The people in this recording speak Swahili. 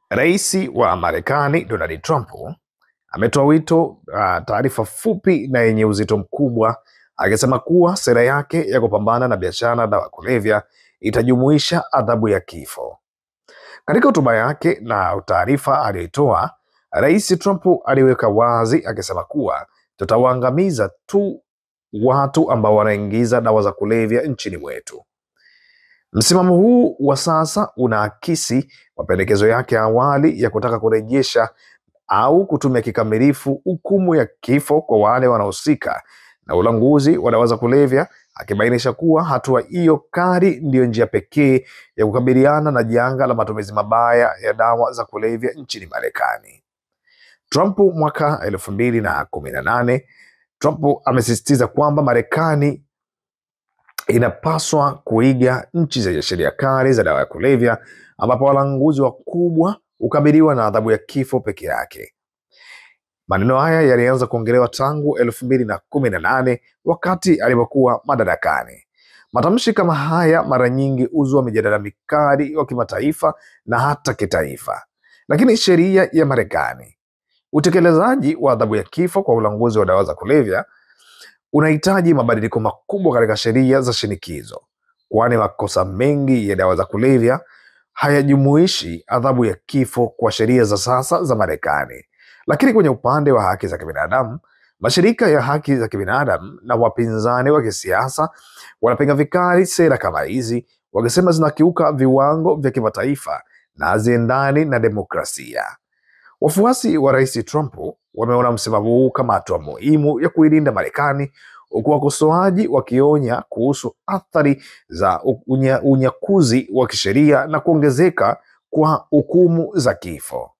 Rais wa Marekani Donald Trump ametoa wito, taarifa fupi na yenye uzito mkubwa, akisema kuwa sera yake ya kupambana na biashara dawa kulevya itajumuisha adhabu ya kifo. Katika hotuba yake na taarifa aliyoitoa, Rais Trump aliweka wazi akisema kuwa tutawaangamiza tu watu ambao wanaingiza dawa za kulevya nchini mwetu. Msimamo huu wa sasa unaakisi mapendekezo yake awali ya kutaka kurejesha au kutumia kikamilifu hukumu ya kifo kwa wale wanaohusika na ulanguzi wa dawa za kulevya, akibainisha kuwa hatua hiyo kali ndiyo njia pekee ya kukabiliana na janga la matumizi mabaya ya dawa za kulevya nchini Marekani. Trump mwaka 2018, Trump amesisitiza kwamba Marekani inapaswa kuiga nchi zenye sheria kali za dawa ya kulevya, ambapo walanguzi wakubwa hukabiliwa na adhabu ya kifo peke yake. Maneno haya yalianza kuongelewa tangu 2018 wakati alipokuwa madarakani. Matamshi kama haya mara nyingi huzua mijadala mikali wa kimataifa na hata kitaifa. Lakini sheria ya Marekani, utekelezaji wa adhabu ya kifo kwa ulanguzi wa dawa za kulevya unahitaji mabadiliko makubwa katika sheria za shinikizo, kwani makosa mengi ya dawa za kulevya hayajumuishi adhabu ya kifo kwa sheria za sasa za Marekani. Lakini kwenye upande wa haki za kibinadamu, mashirika ya haki za kibinadamu na wapinzani wa kisiasa wanapinga vikali sera kama hizi, wakisema zinakiuka viwango vya kimataifa na haziendani na demokrasia. Wafuasi wa Rais Trump wameona msimamo huu kama hatua muhimu ya kuilinda Marekani, huku wakosoaji wakionya kuhusu athari za unyakuzi wa kisheria na kuongezeka kwa hukumu za kifo.